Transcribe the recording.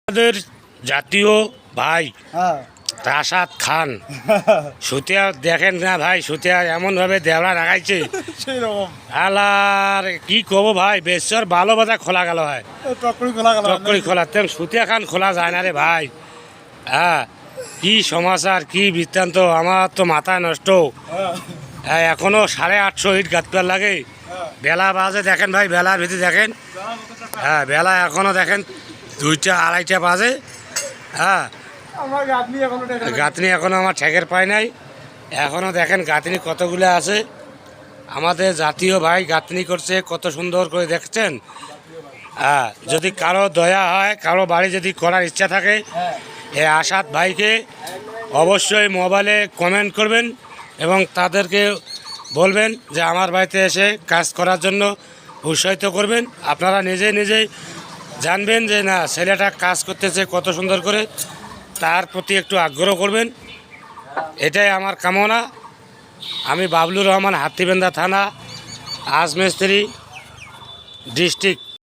আমাদের জাতীয় ভাই রাশাদ খান সুতিয়া দেখেন না ভাই, সুতিয়া এমনভাবে দেওয়া লাগাইছে আলার কি কব ভাই, বেশর ভালো বাজা খোলা গেল ভাই, টকরি খোলা তেম সুতিয়া খান খোলা যায় না রে ভাই। হ্যাঁ, কি সমাচার কি বৃত্তান্ত, আমার তো মাথা নষ্ট। হ্যাঁ, এখনো 850 ইট গাঁথবার লাগে। বেলা বাজে দেখেন ভাই, বেলার ভিতরে দেখেন। হ্যাঁ, বেলা এখনো দেখেন 2টা 2:30 বাজে। হ্যাঁ, গাঁথনি এখনো আমার ঠেকের পায় নাই। এখনো দেখেন গাঁথনি কতগুলো আছে। আমাদের জাতীয় ভাই গাঁথনি করছে কত সুন্দর করে, দেখছেন? হ্যাঁ, যদি কারো দয়া হয়, কারো বাড়ি যদি করার ইচ্ছা থাকে, এই আসাদ ভাইকে অবশ্যই মোবাইলে কমেন্ট করবেন এবং তাদেরকে বলবেন যে আমার বাড়িতে এসে কাজ করার জন্য উৎসাহিত করবেন। আপনারা নিজেই জানবেন যে না, ছেলেটা কাজ করতেছে কত সুন্দর করে, তার প্রতি একটু আগ্রহ করবেন। এটাই আমার কামনা। আমি বাবলুর রহমান, হাতিবান্ধা থানা, আজমিস্ত্রি, ডিস্ট্রিক্ট।